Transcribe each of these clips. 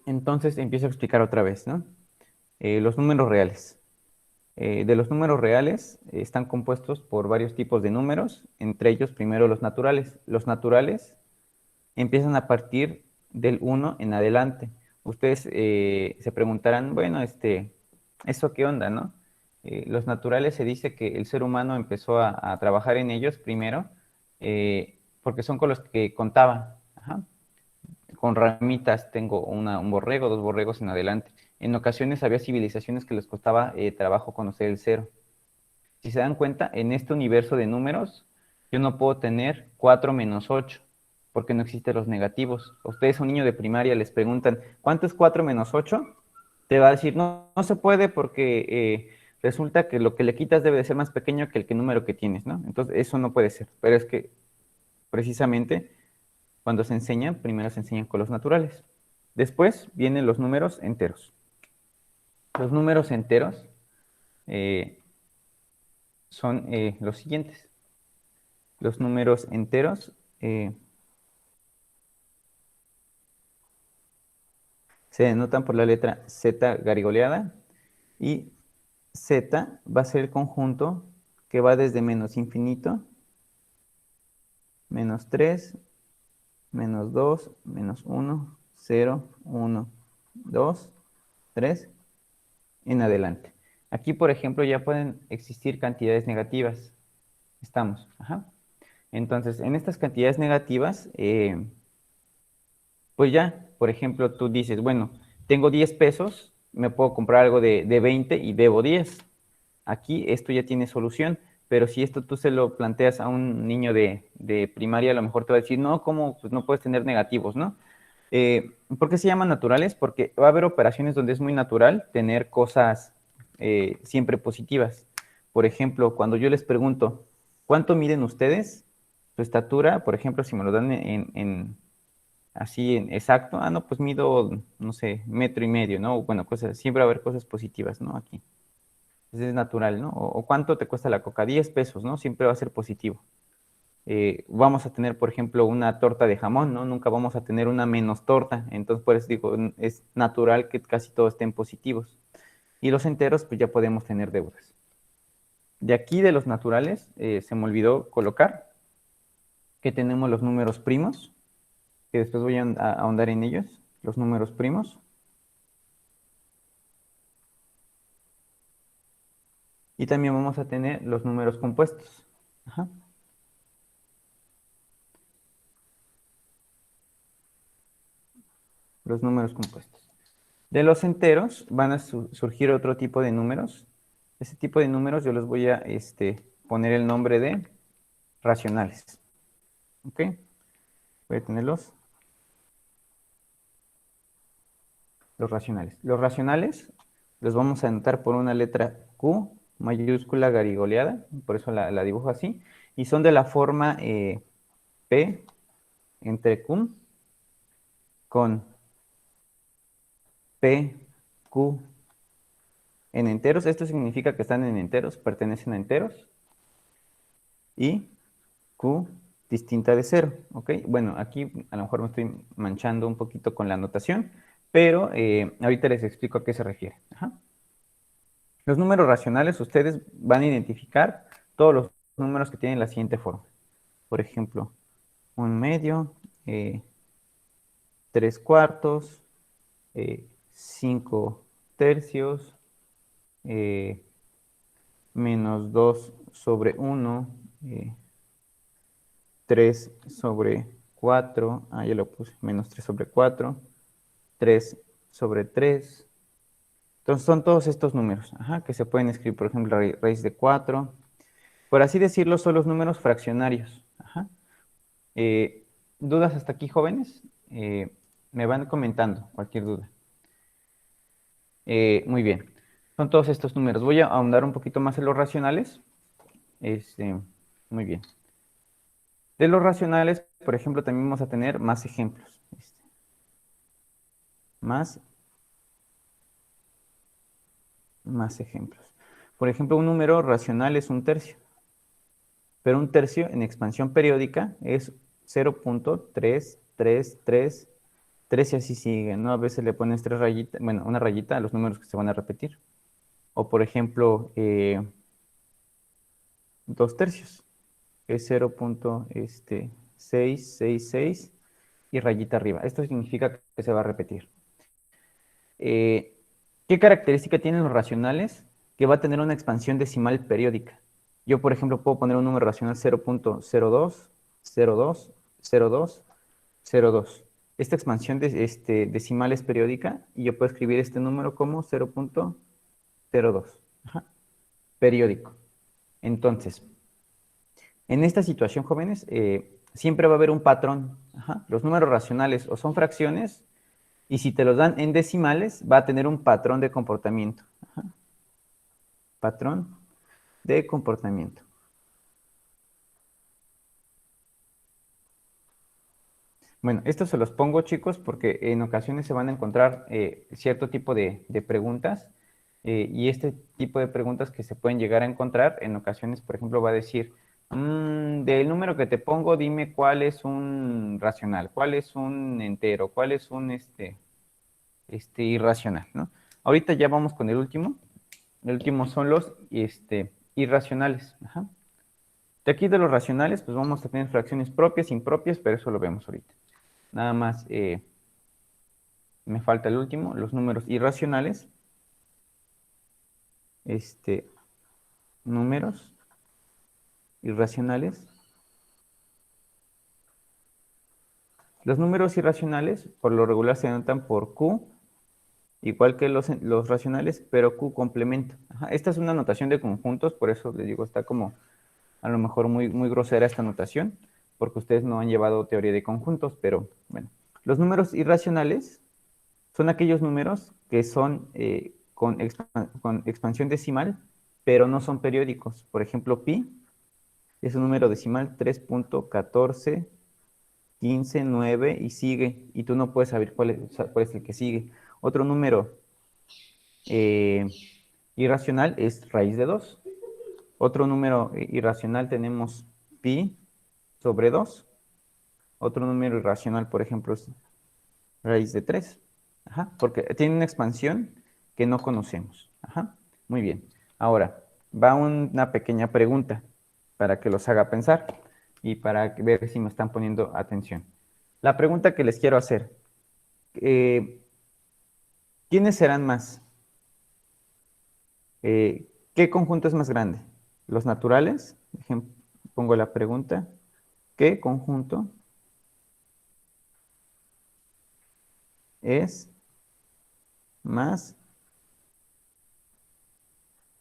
Entonces empiezo a explicar otra vez, ¿no? Los números reales. De los números reales están compuestos por varios tipos de números, entre ellos primero los naturales. Los naturales empiezan a partir del 1 en adelante. Ustedes se preguntarán, bueno, ¿eso qué onda, no? Los naturales se dice que el ser humano empezó a trabajar en ellos primero porque son con los que contaba. Ajá. Con ramitas tengo un borrego, dos borregos en adelante. En ocasiones había civilizaciones que les costaba trabajo conocer el cero. Si se dan cuenta, en este universo de números, yo no puedo tener 4 menos 8, porque no existen los negativos. A ustedes, a un niño de primaria, les preguntan, ¿cuánto es 4 menos 8? Te va a decir, no, no se puede porque resulta que lo que le quitas debe de ser más pequeño que el número que tienes, ¿no? Entonces, eso no puede ser. Pero es que, precisamente, cuando se enseñan, primero se enseñan con los naturales. Después vienen los números enteros. Los números enteros eh, son los siguientes. Los números enteros se denotan por la letra Z garigoleada y Z va a ser el conjunto que va desde menos infinito, menos 3, menos 2, menos 1, 0, 1, 2, 3, en adelante. Aquí, por ejemplo, ya pueden existir cantidades negativas. Estamos. Ajá. Entonces, en estas cantidades negativas, pues ya, por ejemplo, tú dices, bueno, tengo 10 pesos, me puedo comprar algo de 20 y debo 10. Aquí esto ya tiene solución, pero si esto tú se lo planteas a un niño de primaria, a lo mejor te va a decir, no, ¿cómo? Pues no puedes tener negativos, ¿no? ¿Por qué se llaman naturales? Porque va a haber operaciones donde es muy natural tener cosas siempre positivas. Por ejemplo, cuando yo les pregunto, ¿cuánto miden ustedes? Su estatura, por ejemplo, si me lo dan así en exacto, no, pues mido, no sé, metro y medio, ¿no? Bueno, cosas, siempre va a haber cosas positivas, ¿no? Aquí. Entonces es natural, ¿no? O cuánto te cuesta la coca, 10 pesos, ¿no? Siempre va a ser positivo. Vamos a tener, por ejemplo, una torta de jamón, ¿no? Nunca vamos a tener una menos torta. Entonces, por eso digo, es natural que casi todos estén positivos. Y los enteros, pues ya podemos tener deudas. De aquí de los naturales, se me olvidó colocar que tenemos los números primos, que después voy a ahondar en ellos, los números primos. Y también vamos a tener los números compuestos. Ajá. Los números compuestos. De los enteros van a surgir otro tipo de números. Ese tipo de números yo les voy a poner el nombre de racionales. ¿Ok? Voy a tener los racionales. Los racionales los vamos a anotar por una letra Q mayúscula garigoleada, por eso la dibujo así, y son de la forma P entre Q con P, Q en enteros. Esto significa que están en enteros, pertenecen a enteros, y Q distinta de 0, ¿ok? Bueno, aquí a lo mejor me estoy manchando un poquito con la anotación, pero ahorita les explico a qué se refiere. Ajá. Los números racionales, ustedes van a identificar todos los números que tienen la siguiente forma. Por ejemplo, 1/2, 3/4, 5/3, menos 2/1, 3/4, ya lo puse, menos 3/4, 3/3. Entonces son todos estos números, que se pueden escribir, por ejemplo, raíz de 4. Por así decirlo, son los números fraccionarios. Eh, ¿Dudas hasta aquí, jóvenes? Me van comentando cualquier duda. Muy bien. Son todos estos números. Voy a ahondar un poquito más en los racionales. Muy bien. De los racionales, por ejemplo, también vamos a tener más ejemplos. Más ejemplos. Por ejemplo, un número racional es un tercio, pero un tercio en expansión periódica es 0.333333. 3 y así sigue, ¿no? A veces le pones 3 rayitas, bueno, una rayita a los números que se van a repetir. O por ejemplo, 2 tercios, que es 0.666 y rayita arriba. Esto significa que se va a repetir. ¿Qué característica tienen los racionales? Que va a tener una expansión decimal periódica. Yo, por ejemplo, puedo poner un número racional 0.02, 02, 02, 02. Esta expansión decimal es periódica y yo puedo escribir este número como 0.02. Ajá, periódico. Entonces, en esta situación, jóvenes, siempre va a haber un patrón. Ajá. Los números racionales o son fracciones, y si te los dan en decimales, va a tener un patrón de comportamiento. Ajá. Patrón de comportamiento. Bueno, estos se los pongo, chicos, porque en ocasiones se van a encontrar cierto tipo de preguntas, y este tipo de preguntas que se pueden llegar a encontrar, en ocasiones, por ejemplo, va a decir, del número que te pongo, dime cuál es un racional, cuál es un entero, cuál es un irracional, ¿no? Ahorita ya vamos con el último. El último son los irracionales. Ajá. De aquí de los racionales, pues vamos a tener fracciones propias, impropias, pero eso lo vemos ahorita. Nada más me falta el último, los números irracionales. Números irracionales. Los números irracionales, por lo regular, se anotan por Q, igual que los racionales, pero Q complemento. Ajá. Esta es una notación de conjuntos, por eso les digo, está como a lo mejor muy, muy grosera esta notación, porque ustedes no han llevado teoría de conjuntos, pero bueno. Los números irracionales son aquellos números que son con expansión decimal, pero no son periódicos. Por ejemplo, pi es un número decimal 3.1415,9 y sigue, y tú no puedes saber cuál es el que sigue. Otro número irracional es raíz de 2. Otro número irracional tenemos pi sobre 2. Otro número irracional, por ejemplo, es raíz de 3. Ajá, porque tiene una expansión que no conocemos. Ajá, muy bien. Ahora, va una pequeña pregunta para que los haga pensar y para ver si me están poniendo atención. La pregunta que les quiero hacer, ¿quiénes serán más? ¿Qué conjunto es más grande? ¿Los naturales? Pongo la pregunta. ¿Qué conjunto es más?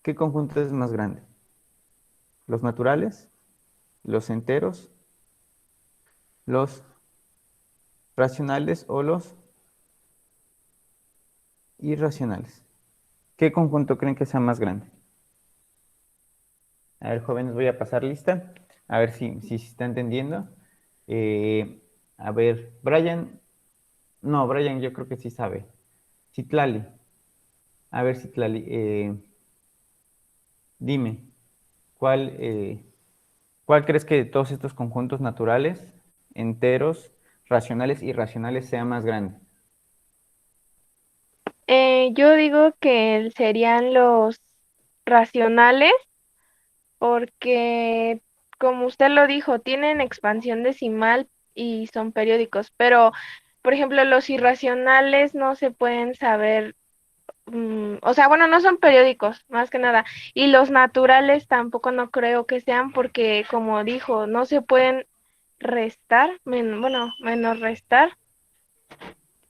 ¿Qué conjunto es más grande? ¿Los naturales? ¿Los enteros? ¿Los racionales o los irracionales? ¿Qué conjunto creen que sea más grande? A ver, jóvenes, voy a pasar lista. A ver si se está entendiendo. A ver, Brian. No, Brian yo creo que sí sabe. Citlali. A ver, Citlali. Dime, ¿cuál crees que de todos estos conjuntos naturales, enteros, racionales y irracionales sea más grande? Yo digo que serían los racionales porque, como usted lo dijo, tienen expansión decimal y son periódicos, pero, por ejemplo, los irracionales no se pueden saber, o sea, bueno, no son periódicos, más que nada, y los naturales tampoco no creo que sean porque, como dijo, no se pueden restar, bueno, menos restar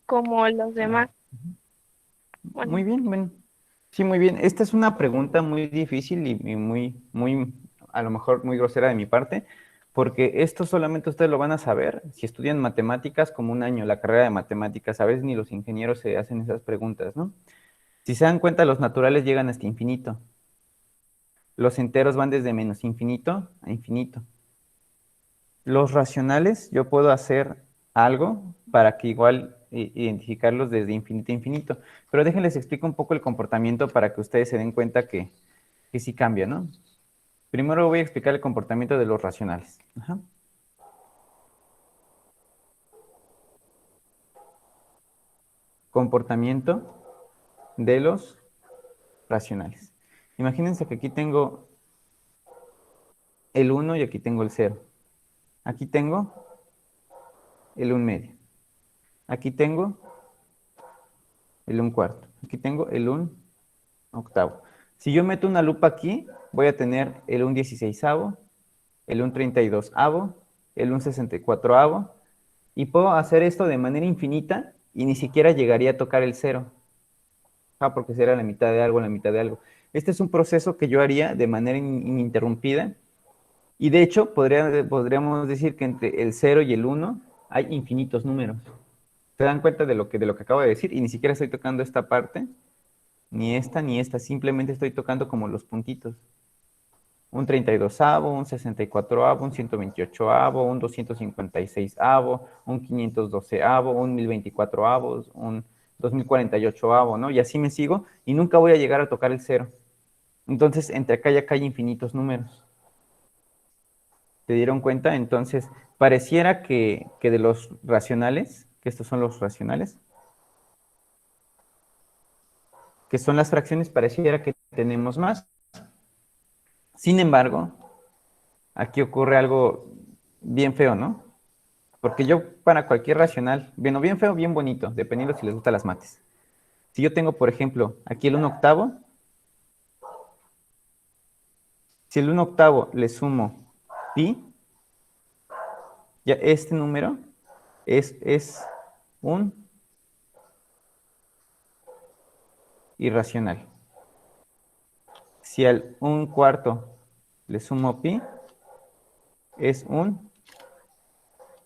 como los Ah, demás. muy Bueno. bien, bueno. Sí, muy bien. Esta es una pregunta muy difícil y muy, muy, a lo mejor muy grosera de mi parte, porque esto solamente ustedes lo van a saber si estudian matemáticas como un año, la carrera de matemáticas. A veces ni los ingenieros se hacen esas preguntas, ¿no? Si se dan cuenta, los naturales llegan hasta infinito. Los enteros van desde menos infinito a infinito. Los racionales, yo puedo hacer algo para que igual identificarlos desde infinito a infinito. Pero déjenles explico un poco el comportamiento para que ustedes se den cuenta que sí cambia, ¿no? Primero voy a explicar el comportamiento de los racionales. Ajá. comportamiento de los racionales. Imagínense que aquí tengo el 1 y aquí tengo el 0. Aquí tengo el 1 medio. Aquí tengo el 1 cuarto. Aquí tengo el 1 octavo. Si yo meto una lupa aquí, voy a tener el 1 dieciseisavo, el 1 32avo, el 1 64avo, y puedo hacer esto de manera infinita y ni siquiera llegaría a tocar el 0. Porque será la mitad de algo, la mitad de algo. Este es un proceso que yo haría de manera ininterrumpida. Y de hecho, podríamos decir que entre el 0 y el 1 hay infinitos números. ¿Se dan cuenta de lo que acabo de decir? Y ni siquiera estoy tocando esta parte, ni esta, simplemente estoy tocando como los puntitos. Un 32avo, un 64avo, un 128avo, un 256avo, un 512avo, un 1024avos, un 2048avo, ¿no? Y así me sigo y nunca voy a llegar a tocar el 0. Entonces, entre acá y acá hay infinitos números. ¿Se dieron cuenta? Entonces, pareciera que de los racionales, que estos son los racionales, que son las fracciones, pareciera que tenemos más. Sin embargo, aquí ocurre algo bien feo, ¿no? Porque yo para cualquier racional, bien feo, bien bonito, dependiendo si les gustan las mates. Si yo tengo, por ejemplo, aquí el 1 octavo, si el 1 octavo le sumo pi, ya este número es un irracional. Si al 1 cuarto le sumo pi, es un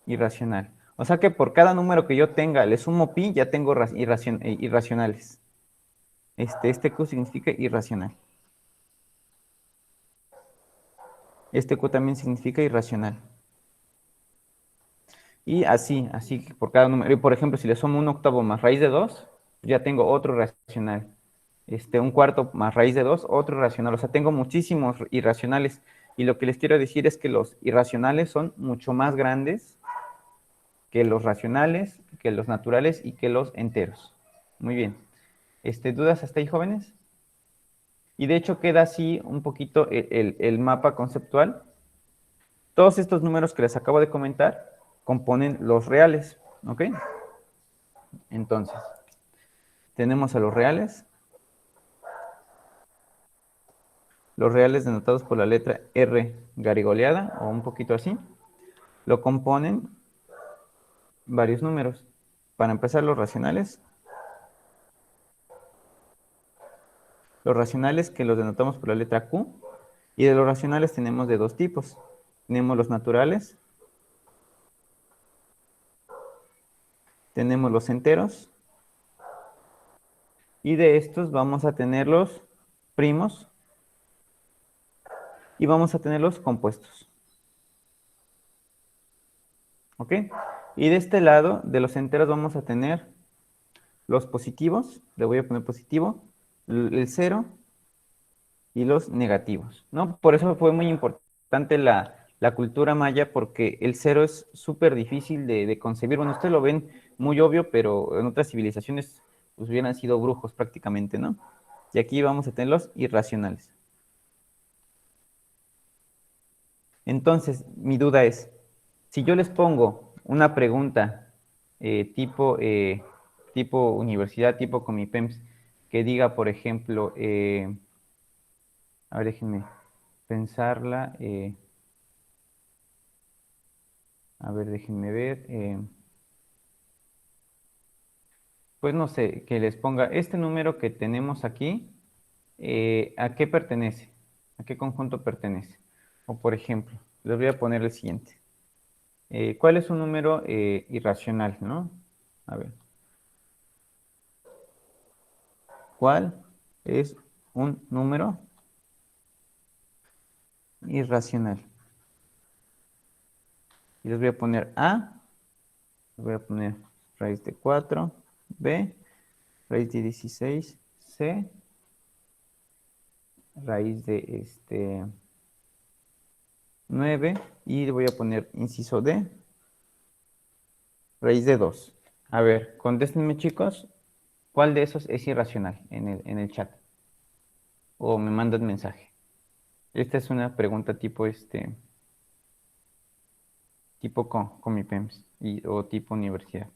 irracional. O sea que por cada número que yo tenga le sumo pi, ya tengo irracionales. Este Q significa irracional. Este Q también significa irracional. Y así por cada número. Y por ejemplo, si le sumo un octavo más raíz de 2, ya tengo otro racional. Un cuarto más raíz de 2, otro racional. O sea, tengo muchísimos irracionales. Y lo que les quiero decir es que los irracionales son mucho más grandes que los racionales, que los naturales y que los enteros. Muy bien. ¿Dudas hasta ahí, jóvenes? Y de hecho queda así un poquito el mapa conceptual. Todos estos números que les acabo de comentar componen los reales, ¿ok? Entonces, tenemos a los reales denotados por la letra R garigoleada, o un poquito así, lo componen varios números. Para empezar, los racionales que los denotamos por la letra Q, y de los racionales tenemos de dos tipos. Tenemos los naturales, tenemos los enteros, y de estos vamos a tener los primos y vamos a tener los compuestos. ¿Ok? Y de este lado, de los enteros, vamos a tener los positivos, le voy a poner positivo, el 0 y los negativos, ¿no? Por eso fue muy importante la cultura maya, porque el 0 es súper difícil de concebir. Bueno, ustedes lo ven muy obvio, pero en otras civilizaciones pues hubieran sido brujos prácticamente, ¿no? Y aquí vamos a tener los irracionales. Entonces, mi duda es, si yo les pongo una pregunta tipo universidad, tipo Comipems, que diga, por ejemplo, a ver, déjenme pensarla, a ver, déjenme ver, pues no sé, que les ponga este número que tenemos aquí, ¿a qué pertenece? ¿A qué conjunto pertenece? O por ejemplo, les voy a poner el siguiente. ¿Cuál es un número irracional, no? A ver. ¿Cuál es un número irracional? Y les voy a poner A, les voy a poner raíz de 4, B, raíz de 16, C, raíz de 9, y le voy a poner inciso D, raíz de 2. A ver, contéstenme, chicos, ¿Cuál de esos es irracional en el chat? O me mandan mensaje. Esta es una pregunta tipo, tipo con mi PEMS o tipo universidad.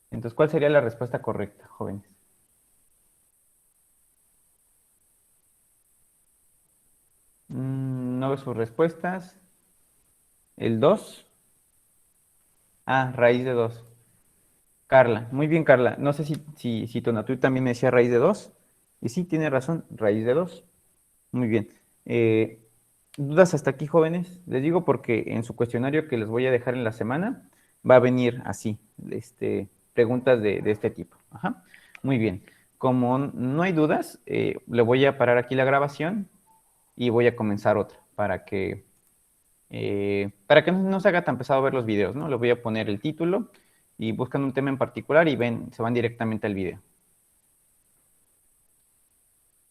Entonces, ¿cuál sería la respuesta correcta, jóvenes? No veo sus respuestas. ¿El 2? Ah, raíz de 2. Carla, muy bien, Carla. No sé si Tonatiuh también me decía raíz de 2. Y sí, tiene razón, raíz de 2. Muy bien. Eh, ¿Dudas hasta aquí, jóvenes? Les digo porque en su cuestionario que les voy a dejar en la semana va a venir así, preguntas de este tipo. Ajá. Muy bien. Como no hay dudas, le voy a parar aquí la grabación y voy a comenzar otra para que no se haga tan pesado ver los videos, ¿no? Le voy a poner el título y buscan un tema en particular y ven, se van directamente al video.